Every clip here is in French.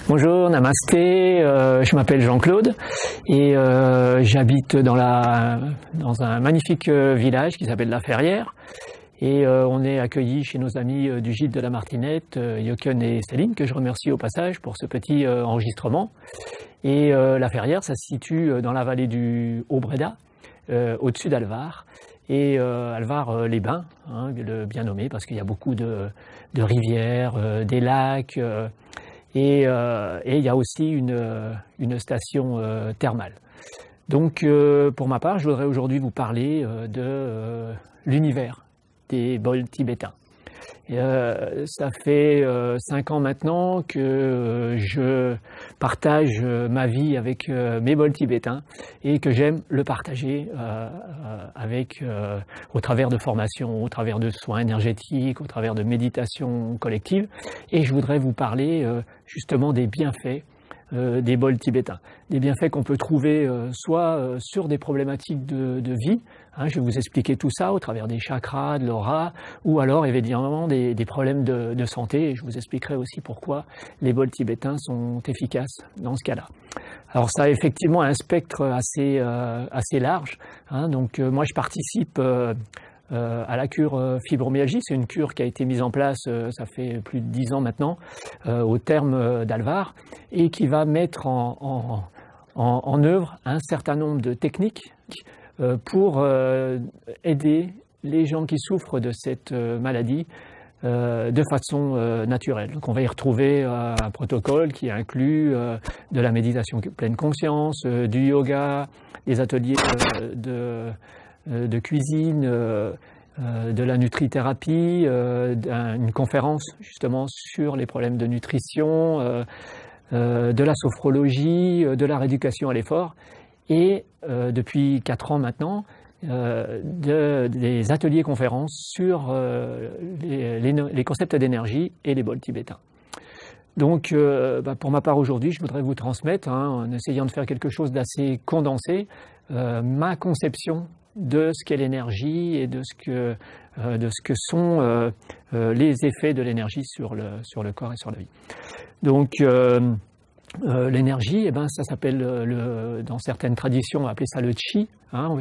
Bonjour, namasté, je m'appelle Jean-Claude et j'habite dans un magnifique village qui s'appelle La Ferrière et on est accueillis chez nos amis du gîte de la Martinette, Jochen et Céline, que je remercie au passage pour ce petit enregistrement. Et La Ferrière, ça se situe dans la vallée du Haut-Bréda, au-dessus d'Alvar. Et Alvar-les-Bains, le bien nommé, parce qu'il y a beaucoup de rivières, des lacs, et il y a aussi une station thermale. Donc pour ma part, je voudrais aujourd'hui vous parler de l'univers des bols tibétains. Ça fait 5 ans maintenant que je partage ma vie avec mes bols tibétains et que j'aime le partager au travers de formations, au travers de soins énergétiques, au travers de méditation collective. Et je voudrais vous parler justement des bienfaits des bols tibétains. Des bienfaits qu'on peut trouver soit sur des problématiques de vie, je vais vous expliquer tout ça au travers des chakras, de l'aura, ou alors évidemment des problèmes de santé, et je vous expliquerai aussi pourquoi les bols tibétains sont efficaces dans ce cas-là. Alors ça a effectivement un spectre assez large, donc moi je participe à la cure fibromyalgie. C'est une cure qui a été mise en place, ça fait plus de 10 ans maintenant, au terme d'Alvar, et qui va mettre en œuvre un certain nombre de techniques pour aider les gens qui souffrent de cette maladie de façon naturelle. Donc on va y retrouver un protocole qui inclut de la méditation pleine conscience, du yoga, des ateliers de cuisine, de la nutrithérapie, une conférence justement sur les problèmes de nutrition, de la sophrologie, de la rééducation à l'effort, et depuis 4 ans maintenant, des ateliers conférences sur les concepts d'énergie et les bols tibétains. Donc pour ma part aujourd'hui, je voudrais vous transmettre, en essayant de faire quelque chose d'assez condensé, ma conception de ce qu'est l'énergie et de ce que sont les effets de l'énergie sur le corps et sur la vie. Donc l'énergie, ça s'appelle, dans certaines traditions, on va appeler ça le chi.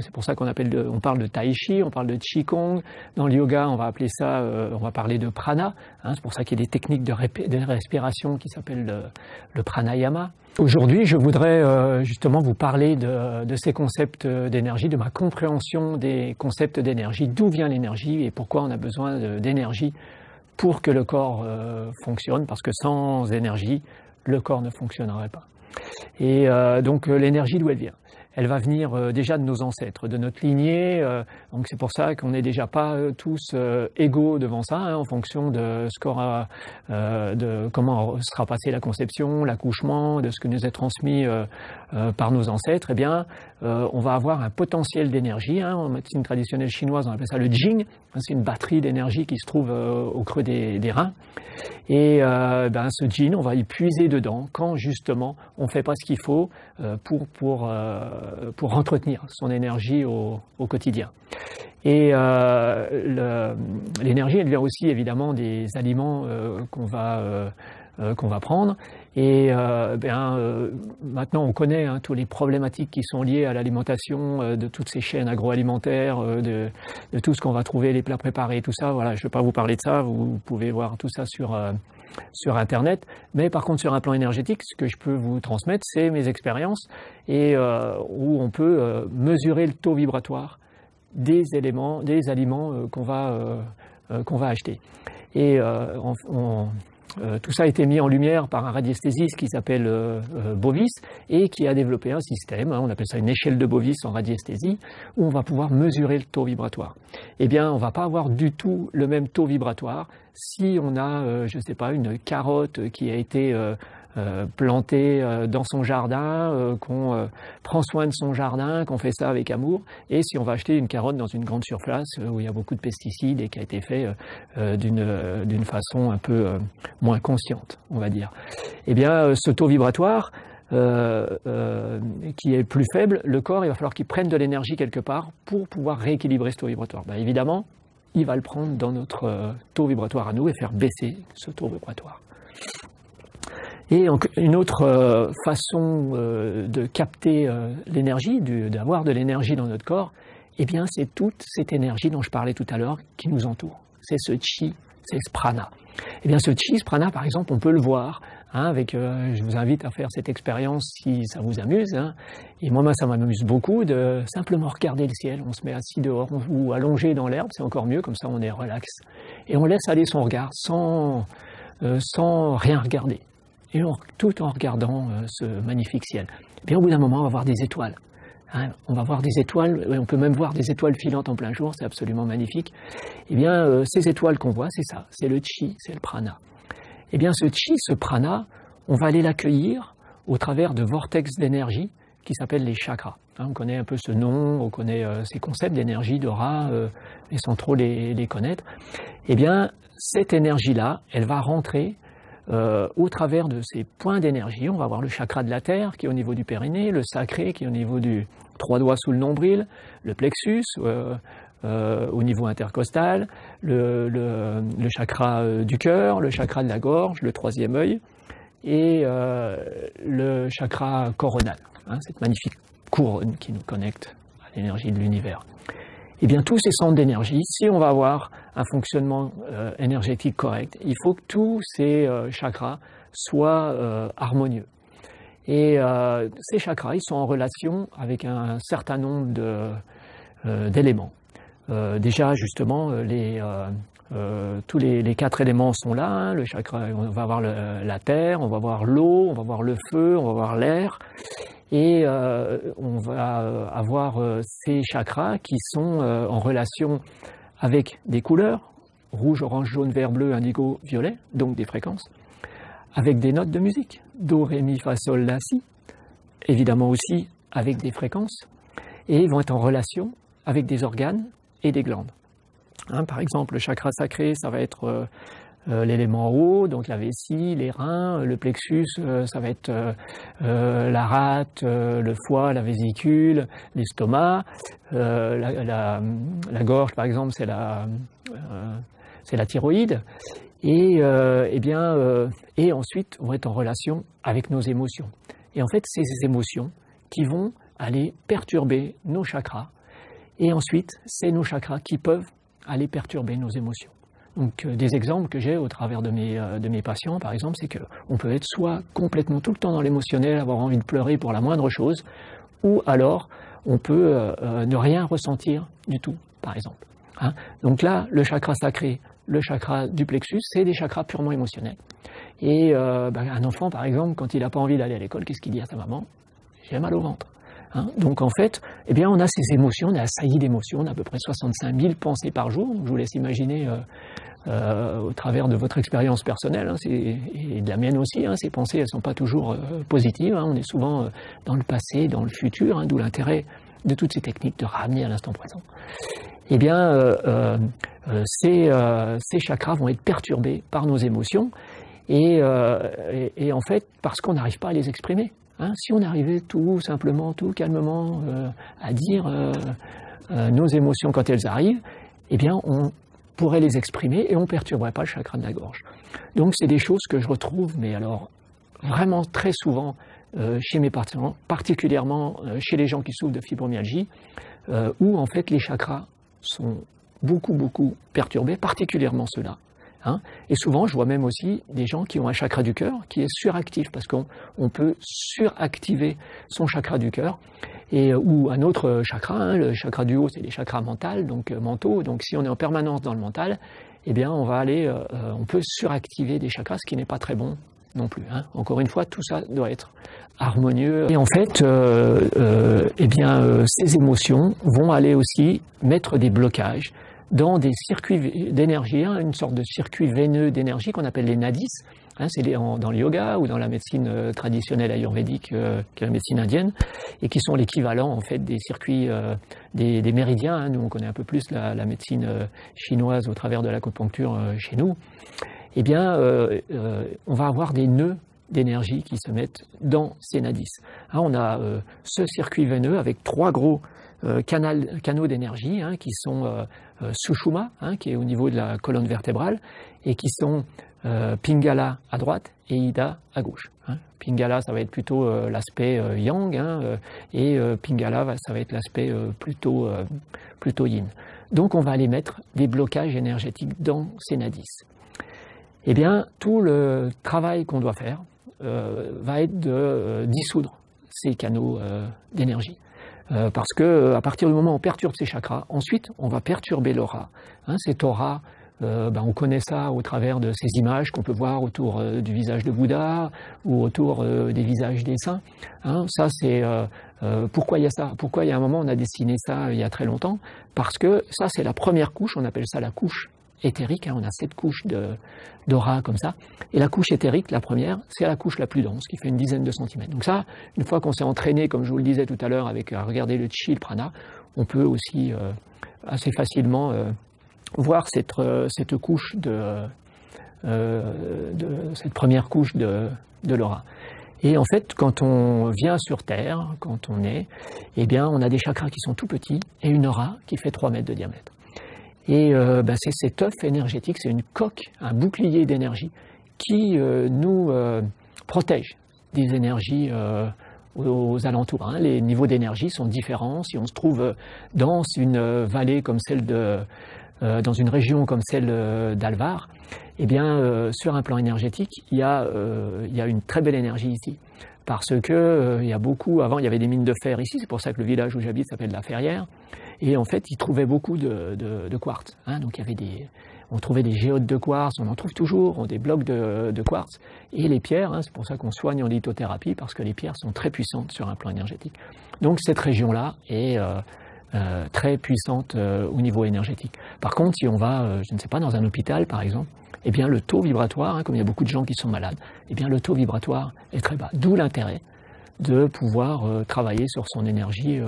C'est pour ça on parle de tai chi, on parle de qigong. Dans le yoga, on va appeler ça, on va parler de prana. C'est pour ça qu'il y a des techniques de respiration qui s'appellent le pranayama. Aujourd'hui, je voudrais justement vous parler de ces concepts d'énergie, de ma compréhension des concepts d'énergie, d'où vient l'énergie et pourquoi on a besoin d'énergie pour que le corps fonctionne, parce que sans énergie, le corps ne fonctionnerait pas. Et donc l'énergie, d'où elle vient? Elle va venir déjà de nos ancêtres, de notre lignée, donc c'est pour ça qu'on n'est déjà pas tous égaux devant ça, en fonction de de comment sera passée la conception, l'accouchement, de ce que nous est transmis par nos ancêtres. Eh bien, on va avoir un potentiel d'énergie, en médecine traditionnelle chinoise on appelle ça le jing, c'est une batterie d'énergie qui se trouve au creux des reins, et ce jing, on va y puiser dedans quand justement on fait pas ce qu'il faut pour entretenir son énergie au quotidien. Et l'énergie, elle vient aussi évidemment des aliments qu'on va prendre. Et maintenant on connaît toutes les problématiques qui sont liées à l'alimentation, de toutes ces chaînes agroalimentaires, de tout ce qu'on va trouver, les plats préparés, tout ça. Voilà, je ne vais pas vous parler de ça, vous pouvez voir tout ça sur Internet. Mais par contre, sur un plan énergétique, ce que je peux vous transmettre, c'est mes expériences et où on peut mesurer le taux vibratoire des aliments qu'on va acheter. Et tout ça a été mis en lumière par un radiesthésiste qui s'appelle Bovis et qui a développé un système, on appelle ça une échelle de Bovis en radiesthésie, où on va pouvoir mesurer le taux vibratoire. Eh bien, on ne va pas avoir du tout le même taux vibratoire si on a, je ne sais pas, une carotte qui a été plantée dans son jardin, qu'on prend soin de son jardin, qu'on fait ça avec amour, et si on va acheter une carotte dans une grande surface où il y a beaucoup de pesticides et qui a été fait d'une façon un peu moins consciente, on va dire. Eh bien, ce taux vibratoire qui est plus faible, le corps, il va falloir qu'il prenne de l'énergie quelque part pour pouvoir rééquilibrer ce taux vibratoire. Évidemment, il va le prendre dans notre taux vibratoire à nous et faire baisser ce taux vibratoire. Et une autre façon de capter l'énergie, d'avoir de l'énergie dans notre corps, eh bien c'est toute cette énergie dont je parlais tout à l'heure qui nous entoure. C'est ce chi, c'est ce prana. Eh bien ce chi, ce prana par exemple, on peut le voir je vous invite à faire cette expérience si ça vous amuse. Et moi ça m'amuse beaucoup de simplement regarder le ciel. On se met assis dehors ou allongé dans l'herbe, c'est encore mieux, comme ça on est relax. Et on laisse aller son regard sans rien regarder. Et tout en regardant ce magnifique ciel. Et bien au bout d'un moment, on va voir des étoiles. On va voir des étoiles, on peut même voir des étoiles filantes en plein jour, c'est absolument magnifique. Et bien ces étoiles qu'on voit, c'est ça, c'est le chi, c'est le prana. Eh bien ce chi, ce prana, on va aller l'accueillir au travers de vortex d'énergie qui s'appellent les chakras. On connaît un peu ce nom, on connaît ces concepts d'énergie, d'aura, mais sans trop les connaître. Eh bien cette énergie-là, elle va rentrer au travers de ces points d'énergie. On va voir le chakra de la terre qui est au niveau du périnée, le sacré qui est au niveau du 3 doigts sous le nombril, le plexus au niveau intercostal, le chakra du cœur, le chakra de la gorge, le 3e œil et le chakra coronal, cette magnifique couronne qui nous connecte à l'énergie de l'univers. Eh bien tous ces centres d'énergie, si on va avoir un fonctionnement énergétique correct, il faut que tous ces chakras soient harmonieux. Et ces chakras, ils sont en relation avec un certain nombre d'éléments. Déjà justement, tous les 4 éléments sont là. Le chakra, on va voir la terre, on va voir l'eau, on va voir le feu, on va voir l'air. Et on va avoir ces chakras qui sont en relation avec des couleurs, rouge, orange, jaune, vert, bleu, indigo, violet, donc des fréquences, avec des notes de musique, do, ré, mi, fa, sol, la, si, évidemment aussi avec des fréquences, et ils vont être en relation avec des organes et des glandes. Par exemple, le chakra sacré, ça va être l'élément eau, donc la vessie, les reins, le plexus, ça va être la rate, le foie, la vésicule, l'estomac, la gorge par exemple, c'est la thyroïde, et ensuite on va être en relation avec nos émotions. Et en fait, c'est ces émotions qui vont aller perturber nos chakras, et ensuite c'est nos chakras qui peuvent aller perturber nos émotions. Donc des exemples que j'ai au travers de mes patients, par exemple, c'est qu'on peut être soit complètement tout le temps dans l'émotionnel, avoir envie de pleurer pour la moindre chose, ou alors on peut ne rien ressentir du tout, par exemple. Donc là, le chakra sacré, le chakra du plexus, c'est des chakras purement émotionnels. Et un enfant, par exemple, quand il n'a pas envie d'aller à l'école, qu'est-ce qu'il dit à sa maman? J'ai mal au ventre. Donc en fait, eh bien, on a ces émotions, on est assailli d'émotions, on a à peu près 65 000 pensées par jour. Donc je vous laisse imaginer au travers de votre expérience personnelle, et de la mienne aussi, ces pensées, elles ne sont pas toujours positives, on est souvent dans le passé, dans le futur, d'où l'intérêt de toutes ces techniques de ramener à l'instant présent. Eh bien, ces chakras vont être perturbés par nos émotions, et en fait, parce qu'on n'arrive pas à les exprimer. Si on arrivait tout simplement, tout calmement à dire nos émotions quand elles arrivent, eh bien on pourrait les exprimer et on ne perturberait pas le chakra de la gorge. Donc c'est des choses que je retrouve, mais alors vraiment très souvent chez mes patients, particulièrement chez les gens qui souffrent de fibromyalgie, où en fait les chakras sont beaucoup perturbés, particulièrement ceux-là. Et souvent, je vois même aussi des gens qui ont un chakra du cœur qui est suractif, parce qu'on peut suractiver son chakra du cœur, ou un autre chakra, le chakra du haut, c'est les chakras mentaux, donc si on est en permanence dans le mental, eh bien on peut suractiver des chakras, ce qui n'est pas très bon non plus. Encore une fois, tout ça doit être harmonieux. Et en fait, ces émotions vont aller aussi mettre des blocages dans des circuits d'énergie, une sorte de circuit veineux d'énergie qu'on appelle les nadis. C'est dans le yoga ou dans la médecine traditionnelle ayurvédique, qui est la médecine indienne, et qui sont l'équivalent en fait des circuits, des méridiens. Nous, on connaît un peu plus la médecine chinoise au travers de l'acupuncture chez nous. Eh bien, on va avoir des nœuds d'énergie qui se mettent dans ces nadis. On a ce circuit veineux avec 3 gros canaux d'énergie qui sont Sushumna, qui est au niveau de la colonne vertébrale, et qui sont Pingala à droite et Ida à gauche. Hein. Pingala, ça va être plutôt l'aspect yang, hein, et Pingala, ça va être l'aspect plutôt yin. Donc on va aller mettre des blocages énergétiques dans ces nadis. Eh bien, tout le travail qu'on doit faire va être de dissoudre ces canaux d'énergie. Parce que à partir du moment où on perturbe ces chakras, ensuite on va perturber l'aura. Hein, cette aura, on connaît ça au travers de ces images qu'on peut voir autour du visage de Bouddha ou autour des visages des saints. Hein, ça c'est pourquoi il y a ça? Pourquoi il y a un moment on a dessiné ça il y a très longtemps? Parce que ça c'est la première couche, on appelle ça la couche éthérique, hein, on a 7 couches d'aura comme ça, et la couche éthérique, la première, c'est la couche la plus dense, qui fait une dizaine de centimètres. Donc ça, une fois qu'on s'est entraîné, comme je vous le disais tout à l'heure, avec à regarder le chi, le prana, on peut aussi assez facilement voir cette couche cette première couche de l'aura. Et en fait, quand on vient sur Terre, quand on est, eh bien, on a des chakras qui sont tout petits et une aura qui fait 3 mètres de diamètre. Et c'est cet œuf énergétique, c'est une coque, un bouclier d'énergie qui nous protège des énergies aux alentours. Hein. Les niveaux d'énergie sont différents. Si on se trouve dans une vallée comme celle dans une région comme celle d'Alvar, eh bien, sur un plan énergétique, il y a une très belle énergie ici. Parce que il y a beaucoup, avant il y avait des mines de fer ici, c'est pour ça que le village où j'habite s'appelle La Ferrière, et en fait ils trouvaient beaucoup de quartz, hein, donc il y avait on trouvait des géodes de quartz, on en trouve toujours, des blocs de quartz, et les pierres, hein, c'est pour ça qu'on soigne en lithothérapie, parce que les pierres sont très puissantes sur un plan énergétique. Donc cette région-là est très puissante au niveau énergétique. Par contre, si on va, je ne sais pas, dans un hôpital par exemple, eh bien le taux vibratoire, hein, comme il y a beaucoup de gens qui sont malades, eh bien le taux vibratoire est très bas. D'où l'intérêt de pouvoir travailler sur son énergie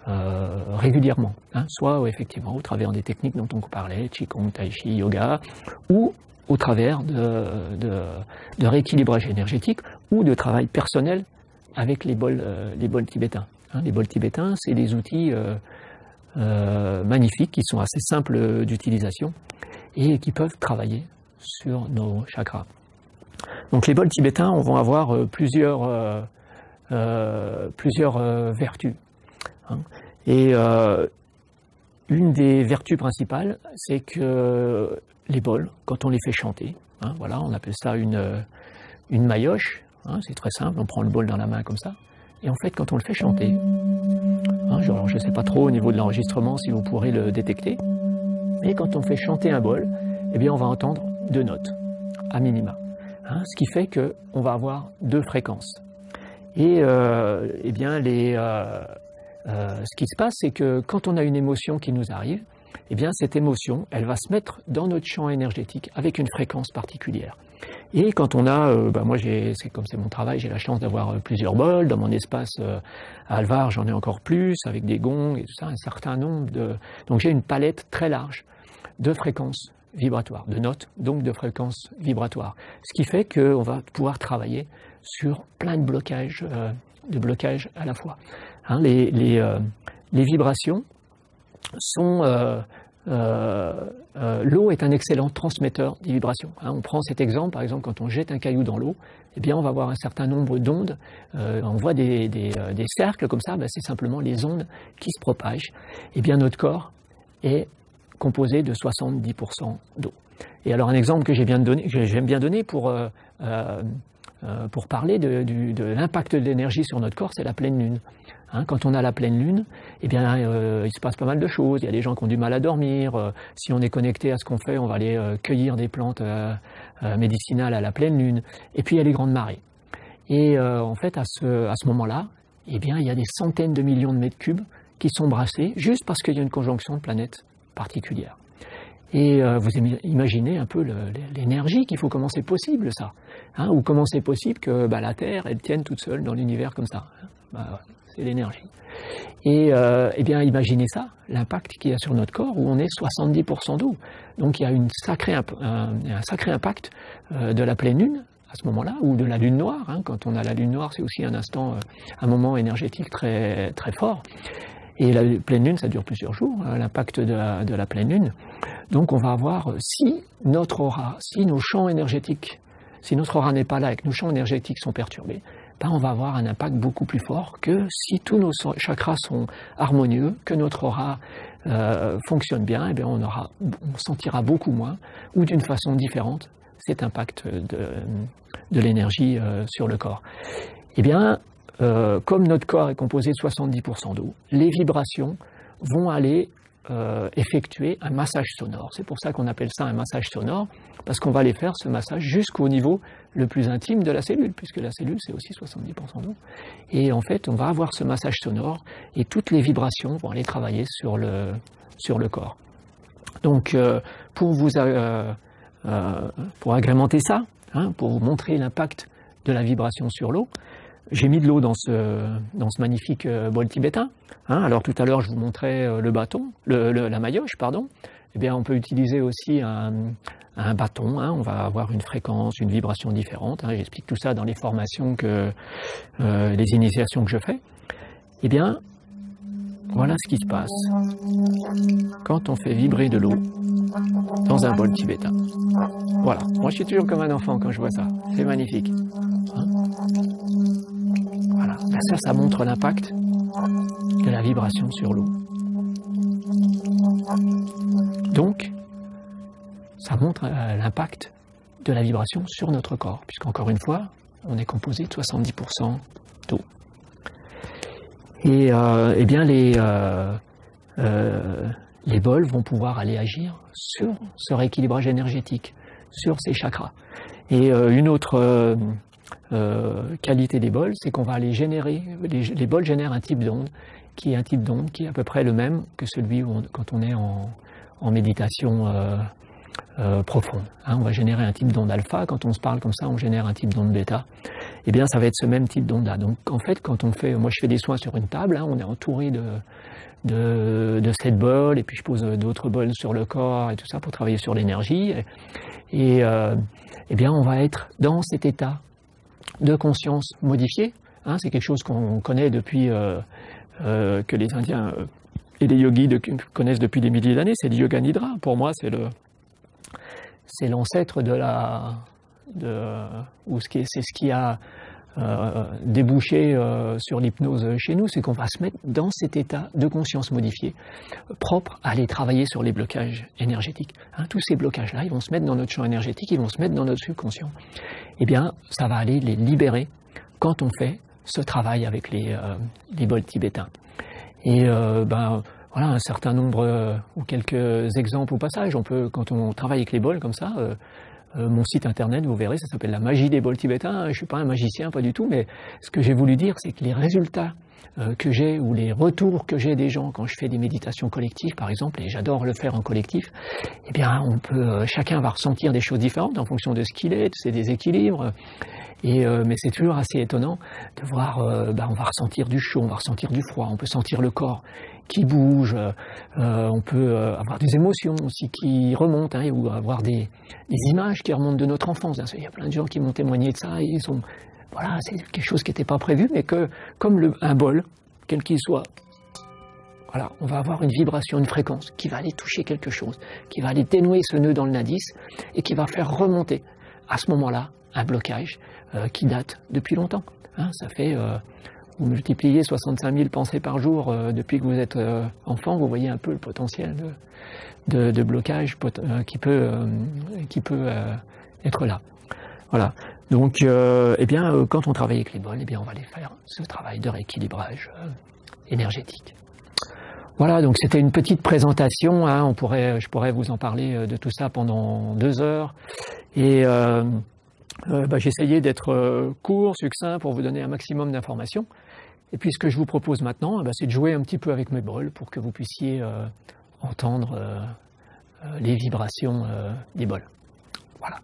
régulièrement, hein, soit effectivement au travers des techniques dont on parlait, Qigong, Tai Chi, Yoga, ou au travers de rééquilibrage énergétique ou de travail personnel avec les bols tibétains. Hein, les bols tibétains, c'est des outils magnifiques qui sont assez simples d'utilisation et qui peuvent travailler sur nos chakras. Donc les bols tibétains, on va avoir plusieurs vertus. Hein. Et une des vertus principales, c'est que les bols, quand on les fait chanter, hein, voilà, on appelle ça une mayoche, hein, c'est très simple, on prend le bol dans la main comme ça, et en fait quand on le fait chanter, hein, je ne sais pas trop au niveau de l'enregistrement si vous pourrez le détecter, mais quand on fait chanter un bol, eh bien on va entendre 2 notes, à minima, hein, ce qui fait qu'on va avoir 2 fréquences. Et eh bien ce qui se passe, c'est que quand on a une émotion qui nous arrive, eh bien cette émotion, elle va se mettre dans notre champ énergétique avec une fréquence particulière. Et quand on a, moi comme c'est mon travail, j'ai la chance d'avoir plusieurs bols dans mon espace à Alvar, j'en ai encore plus avec des gongs et tout ça, un certain nombre donc j'ai une palette très large de fréquences vibratoires, de notes, donc de fréquences vibratoires. Ce qui fait qu'on va pouvoir travailler sur plein de blocages à la fois. Hein, les vibrations sont... l'eau est un excellent transmetteur des vibrations. Hein, on prend cet exemple, par exemple, quand on jette un caillou dans l'eau, eh bien, on va avoir un certain nombre d'ondes. On voit des cercles comme ça, c'est simplement les ondes qui se propagent. Eh bien, notre corps est composé de 70% d'eau. Et alors, un exemple que j'aime bien donner pour parler de l'impact de l'énergie sur notre corps, c'est la pleine lune. Hein, quand on a la pleine lune, eh bien, il se passe pas mal de choses. Il y a des gens qui ont du mal à dormir. Si on est connecté à ce qu'on fait, on va aller cueillir des plantes médicinales à la pleine lune. Et puis, il y a les grandes marées. Et en fait, à ce moment-là, eh bien, il y a des centaines de millions de mètres cubes qui sont brassés juste parce qu'il y a une conjonction de planètes particulière. Et vous imaginez un peu l'énergie qu'il faut, comment c'est possible ça, hein, ou comment c'est possible que la Terre, elle tienne toute seule dans l'univers comme ça. C'est l'énergie. Et eh bien, imaginez ça, l'impact qu'il y a sur notre corps où on est 70% d'eau. Donc il y a un sacré impact de la pleine lune à ce moment-là, ou de la lune noire. Hein. Quand on a la lune noire, c'est aussi un moment énergétique très, très fort. Et la pleine lune, ça dure plusieurs jours, hein, l'impact de la pleine lune. Donc on va avoir, si notre aura, si nos champs énergétiques, si notre aura n'est pas là et que nos champs énergétiques sont perturbés, ben on va avoir un impact beaucoup plus fort que si tous nos chakras sont harmonieux, que notre aura fonctionne bien, et bien on sentira beaucoup moins, ou d'une façon différente, cet impact de l'énergie sur le corps. Eh bien, comme notre corps est composé de 70% d'eau, les vibrations vont aller effectuer un massage sonore. C'est pour ça qu'on appelle ça un massage sonore, parce qu'on va aller faire ce massage jusqu'au niveau le plus intime de la cellule, puisque la cellule c'est aussi 70% d'eau. Et en fait, on va avoir ce massage sonore et toutes les vibrations vont aller travailler sur le corps. Donc, pour agrémenter ça, hein, pour vous montrer l'impact de la vibration sur l'eau, j'ai mis de l'eau dans ce magnifique bol tibétain. Hein, alors tout à l'heure, je vous montrais le bâton, la maillotche, pardon. Eh bien, on peut utiliser aussi un bâton. Hein, on va avoir une fréquence, une vibration différente. Hein, j'explique tout ça dans les formations, les initiations que je fais. Eh bien, voilà ce qui se passe quand on fait vibrer de l'eau dans un bol tibétain. Voilà. Moi, je suis toujours comme un enfant quand je vois ça. C'est magnifique. Hein, voilà. Ben ça montre l'impact de la vibration sur l'eau. Donc, ça montre l'impact de la vibration sur notre corps, puisqu'encore une fois, on est composé de 70% d'eau. Et eh bien les bols vont pouvoir aller agir sur ce rééquilibrage énergétique, sur ces chakras. Et une autre qualité des bols, c'est qu'on va aller générer, les bols génèrent un type d'onde qui est à peu près le même que celui quand on est en méditation profonde. Hein, on va générer un type d'onde alpha, quand on se parle comme ça, on génère un type d'onde bêta. Eh bien, ça va être ce même type d'onde-là. Donc, en fait, moi je fais des soins sur une table, hein, on est entouré de 7 bols, et puis je pose d'autres bols sur le corps et tout ça pour travailler sur l'énergie. Et eh bien, on va être dans cet état de conscience modifié. Hein, c'est quelque chose qu'on connaît depuis que les Indiens et les yogis connaissent depuis des milliers d'années. C'est le yoga nidra. Pour moi, c'est l'ancêtre c'est ce qui a débouché sur l'hypnose chez nous, c'est qu'on va se mettre dans cet état de conscience modifié, propre à aller travailler sur les blocages énergétiques. Hein, tous ces blocages-là, ils vont se mettre dans notre champ énergétique, ils vont se mettre dans notre subconscient. Eh bien, ça va aller les libérer quand on fait ce travail avec les bols tibétains. Et voilà, un certain nombre ou quelques exemples au passage. Quand on travaille avec les bols comme ça, mon site internet, vous verrez, ça s'appelle la magie des bols tibétains. Je ne suis pas un magicien, pas du tout, mais ce que j'ai voulu dire, c'est que les résultats que j'ai ou les retours que j'ai des gens quand je fais des méditations collectives, par exemple, et j'adore le faire en collectif, eh bien, chacun va ressentir des choses différentes en fonction de ce qu'il est, de ses déséquilibres. Mais c'est toujours assez étonnant de voir, on va ressentir du chaud, on va ressentir du froid, on peut sentir le corps qui bouge, on peut avoir des émotions aussi qui remontent, hein, ou avoir des images qui remontent de notre enfance. Il y a plein de gens qui m'ont témoigné de ça, et voilà, c'est quelque chose qui n'était pas prévu, mais que, comme un bol, quel qu'il soit, voilà, on va avoir une vibration, une fréquence qui va aller toucher quelque chose, qui va aller dénouer ce nœud dans le nadis et qui va faire remonter à ce moment-là un blocage qui date depuis longtemps. Hein, ça fait, vous multipliez 65 000 pensées par jour depuis que vous êtes enfant, vous voyez un peu le potentiel de blocage qui peut être là. Voilà. Donc, quand on travaille avec les bols, on va aller faire ce travail de rééquilibrage énergétique. Voilà, donc c'était une petite présentation. Hein, je pourrais vous en parler de tout ça pendant 2 heures. Et j'ai essayé d'être court, succinct, pour vous donner un maximum d'informations. Et puis ce que je vous propose maintenant, c'est de jouer un petit peu avec mes bols pour que vous puissiez entendre les vibrations des bols. Voilà.